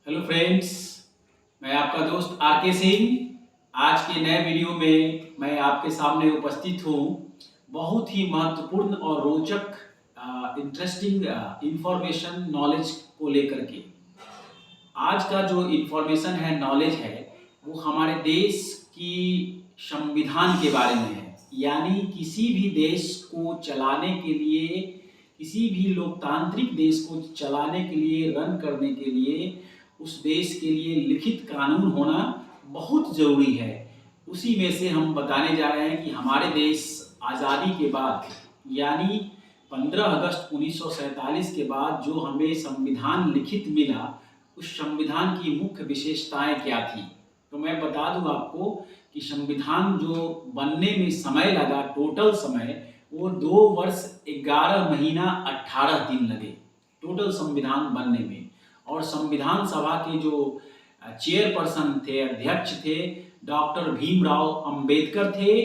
Hello friends, मैं आपका दोस्त आर के सिंह। आज के नए वीडियो में मैं आपके सामने उपस्थित हूँ बहुत ही महत्वपूर्ण और रोचक इंटरेस्टिंग इंफॉर्मेशन नॉलेज को लेकर के। आज का जो इंफॉर्मेशन है, नॉलेज है, वो हमारे देश की संविधान के बारे में है। यानी किसी भी देश को चलाने के लिए, किसी भी लोकतांत्रिक देश को चलाने के लिए, रन करने के लिए, उस देश के लिए लिखित कानून होना बहुत ज़रूरी है। उसी में से हम बताने जा रहे हैं कि हमारे देश आज़ादी के बाद, यानी 15 अगस्त 1947 के बाद जो हमें संविधान लिखित मिला, उस संविधान की मुख्य विशेषताएं क्या थी। तो मैं बता दूं आपको कि संविधान जो बनने में समय लगा, टोटल समय, वो 2 वर्ष 11 महीना 18 दिन लगे टोटल संविधान बनने में। और संविधान सभा के जो चेयरपर्सन थे, अध्यक्ष थे, डॉक्टर भीमराव अंबेडकर थे।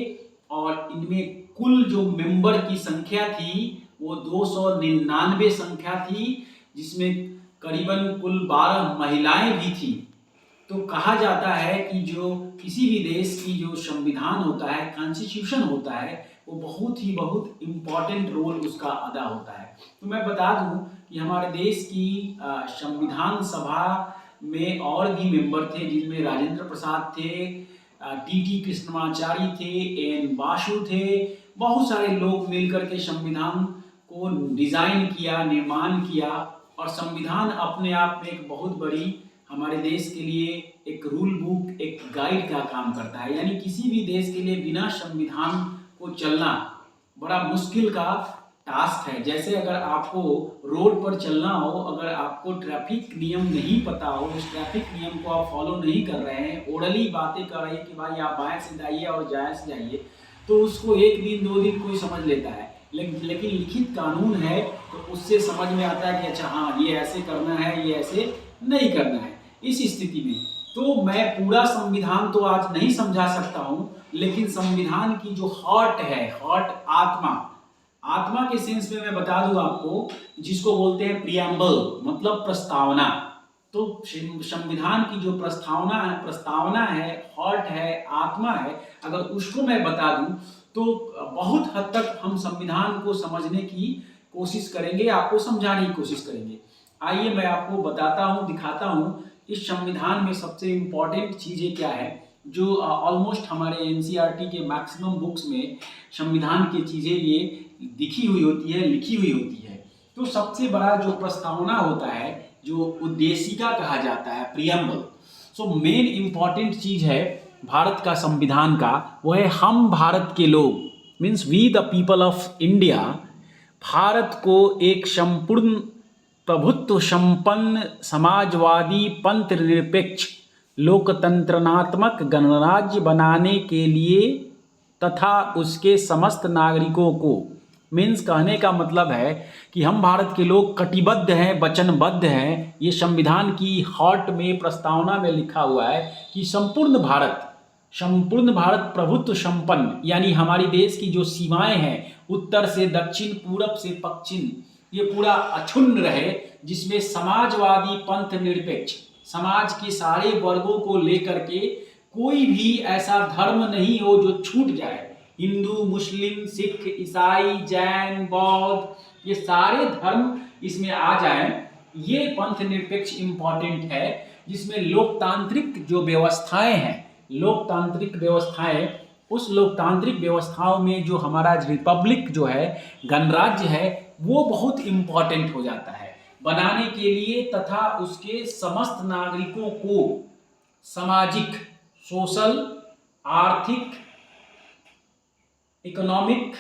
और इनमें कुल जो मेंबर की संख्या थी वो 299 संख्या थी, जिसमें करीबन कुल 12 महिलाएं भी थी। तो कहा जाता है कि जो किसी भी देश की जो संविधान होता है, कॉन्स्टिट्यूशन होता है, वो बहुत इम्पोर्टेंट रोल उसका अदा होता है। तो मैं बता दूं कि हमारे देश की संविधान सभा में और भी मेंबर थे, जिनमें राजेंद्र प्रसाद थे, टी कृष्णमाचारी थे, एन बासु थे। बहुत सारे लोग मिलकर के संविधान को डिजाइन किया, निर्माण किया। और संविधान अपने आप में एक बहुत बड़ी हमारे देश के लिए एक रूल बुक, एक गाइड का काम करता है। यानी किसी भी देश के लिए बिना संविधान को चलना बड़ा मुश्किल का टास्क है। जैसे अगर आपको रोड पर चलना हो, अगर आपको ट्रैफिक नियम नहीं पता हो, उस ट्रैफिक नियम को आप फॉलो नहीं कर रहे हैं, ओरली बातें कर रहे हैं कि भाई आप बाएं से जाइए और जाएं से जाइए, तो उसको 1 दिन 2 दिन कोई समझ लेता है। लेकिन लिखित कानून है तो उससे समझ में आता है कि अच्छा हाँ, ये ऐसे करना है, ये ऐसे नहीं करना है। इस स्थिति में तो मैं पूरा संविधान तो आज नहीं समझा सकता हूँ, लेकिन संविधान की जो हार्ट है, हार्ट, आत्मा के सेंस में मैं बता दूं आपको, जिसको बोलते हैं प्रियम्बल, मतलब प्रस्तावना। तो संविधान की जो प्रस्तावना है, हार्ट है, आत्मा है, अगर उसको मैं बता दूं तो बहुत हद तक हम संविधान को समझने की कोशिश करेंगे, आपको समझाने की कोशिश करेंगे। आइए मैं आपको बताता हूं, दिखाता हूं इस संविधान में सबसे इम्पोर्टेंट चीजें क्या है, जो ऑलमोस्ट हमारे एनसीईआरटी के मैक्सिमम बुक्स में संविधान की चीजें ये दिखी हुई होती है, लिखी हुई होती है। तो सबसे बड़ा जो प्रस्तावना होता है, जो उद्देशिका कहा जाता है, प्रियम्बल। सो मेन इंपॉर्टेंट चीज है भारत का संविधान का, वो है हम भारत के लोग, means we the people of India, Bharat को एक संपूर्ण प्रभुत्व संपन्न समाजवादी पंथ निरपेक्ष लोकतंत्रनात्मक गणराज्य बनाने के लिए तथा उसके समस्त नागरिकों को, मीन्स कहने का मतलब है कि हम भारत के लोग कटिबद्ध हैं, वचनबद्ध हैं। ये संविधान की हार्ट में, प्रस्तावना में लिखा हुआ है कि संपूर्ण भारत प्रभुत्व संपन्न, यानी हमारी देश की जो सीमाएं हैं, उत्तर से दक्षिण, पूरब से पश्चिम, ये पूरा अक्षुण्ण रहे, जिसमें समाजवादी पंथ निरपेक्ष, समाज के सारे वर्गों को लेकर के कोई भी ऐसा धर्म नहीं हो जो छूट जाए। हिंदू, मुस्लिम, सिख, ईसाई, जैन, बौद्ध, ये सारे धर्म इसमें आ जाएं। ये पंथ निरपेक्ष इंपॉर्टेंट है, जिसमें लोकतांत्रिक जो व्यवस्थाएं हैं, लोकतांत्रिक व्यवस्थाएं, उस लोकतांत्रिक व्यवस्थाओं में जो हमारा रिपब्लिक जो है, गणराज्य है, वो बहुत इंपॉर्टेंट हो जाता है बनाने के लिए, तथा उसके समस्त नागरिकों को सामाजिक, सोशल, आर्थिक, इकोनॉमिक,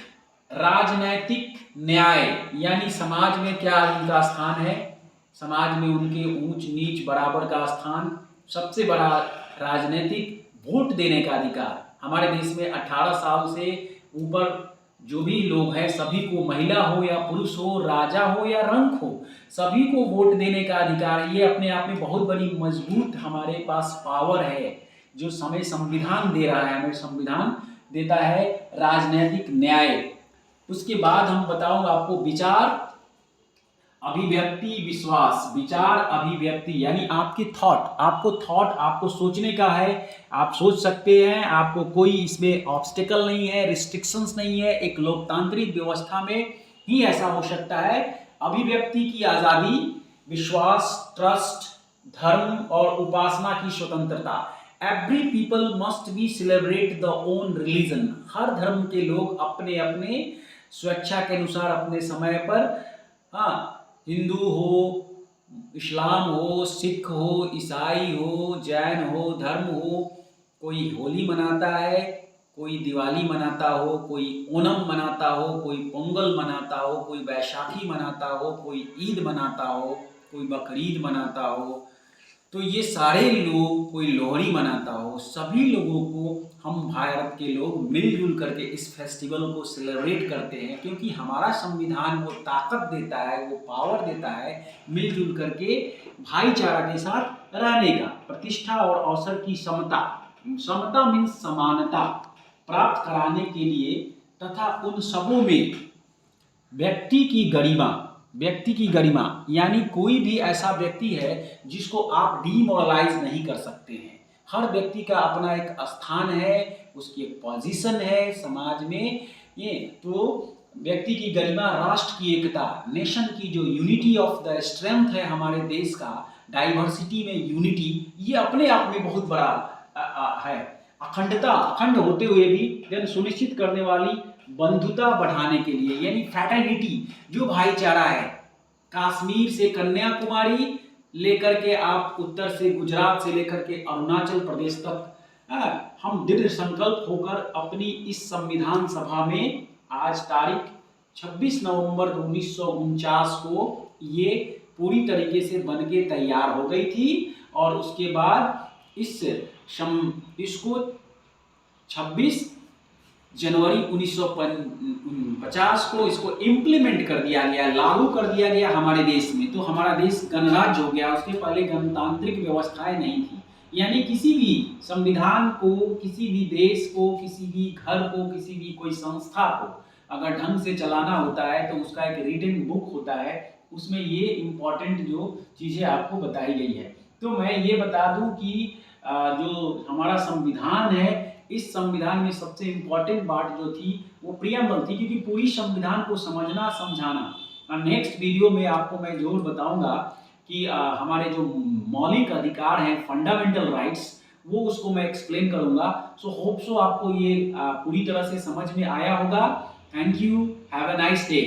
राजनैतिक न्याय, यानी समाज में क्या उनका स्थान है, समाज में उनके ऊंच नीच बराबर का स्थान, सबसे बड़ा राजनीतिक, वोट देने का अधिकार। हमारे देश में 18 साल से ऊपर जो भी लोग हैं, सभी को, महिला हो या पुरुष हो, राजा हो या रंक हो, सभी को वोट देने का अधिकार है। ये अपने आप में बहुत बड़ी मजबूत हमारे पास पावर है, जो हमें संविधान दे रहा है। हमें संविधान देता है राजनीतिक न्याय। उसके बाद हम बताऊंगा आपको विचार, अभिव्यक्ति विश्वास, विचार अभिव्यक्ति यानी आपके आपको सोचने का है, आप सोच सकते हैं, आपको कोई इसमें ऑब्स्टिकल नहीं है, रिस्ट्रिक्शंस नहीं है। एक लोकतांत्रिक व्यवस्था में ही ऐसा हो सकता है। अभिव्यक्ति की आज़ादी, विश्वास, ट्रस्ट, धर्म और उपासना की स्वतंत्रता। Every people must be celebrate the own religion. हर धर्म के लोग अपने अपने स्वेच्छा के अनुसार अपने समय पर, हाँ, हिंदू हो, इस्लाम हो, सिख हो, ईसाई हो, जैन हो, धर्म हो, कोई होली मनाता है, कोई दिवाली मनाता हो, कोई ओणम मनाता हो, कोई पोंगल मनाता हो, कोई बैसाखी मनाता हो, कोई ईद मनाता हो, कोई बकरीद मनाता हो, तो ये सारे लोग, कोई लोहड़ी मनाता हो, सभी लोगों को हम भारत के लोग मिलजुल करके इस फेस्टिवल को सेलिब्रेट करते हैं, क्योंकि हमारा संविधान वो ताकत देता है, वो पावर देता है मिलजुल करके भाईचारा के साथ रहने का। प्रतिष्ठा और अवसर की समता, समता मीन्स समानता प्राप्त कराने के लिए तथा उन सबों में व्यक्ति की गरिमा यानी कोई भी ऐसा व्यक्ति है जिसको आप डीमोरलाइज नहीं कर सकते हैं। हर व्यक्ति का अपना एक स्थान है, उसकी एक पोजीशन है समाज में। ये तो व्यक्ति की गरिमा, राष्ट्र की एकता, नेशन की जो यूनिटी ऑफ द स्ट्रेंथ है हमारे देश का, डाइवर्सिटी में यूनिटी, ये अपने आप में बहुत बड़ा है। अखंड होते हुए भी जन सुनिश्चित करने वाली बंधुता बढ़ाने के लिए, यानी फ्रैटर्निटी, जो भाईचारा है, कश्मीर से कन्याकुमारी लेकर के आप उत्तर से गुजरात से लेकर के अरुणाचल प्रदेश तक, हम दृढ़ संकल्प होकर अपनी इस संविधान सभा में आज तारीख 26 नवंबर 1949 को ये पूरी तरीके से बनके तैयार हो गई थी। और उसके बाद इसको 26 जनवरी 1950 को इसको इम्प्लीमेंट कर दिया गया, लागू कर दिया गया हमारे देश में। तो हमारा देश गणराज्य हो गया। उसके पहले गणतांत्रिक व्यवस्थाएं नहीं थी, यानी किसी भी संविधान को, किसी भी देश को, किसी भी घर को, किसी भी कोई संस्था को अगर ढंग से चलाना होता है तो उसका एक रिटन बुक होता है, उसमें ये इम्पोर्टेंट जो चीज़ें आपको बताई गई है। तो मैं ये बता दूं कि जो हमारा संविधान है, इस संविधान में सबसे इम्पोर्टेंट बात जो थी वो प्रियम्बल थी, क्योंकि पूरी संविधान को समझना समझाना। नेक्स्ट वीडियो में आपको मैं जरूर बताऊंगा कि हमारे जो मौलिक अधिकार हैं, फंडामेंटल राइट्स, वो उसको मैं एक्सप्लेन करूंगा। सो होप सो आपको ये पूरी तरह से समझ में आया होगा। Thank you, have a nice day.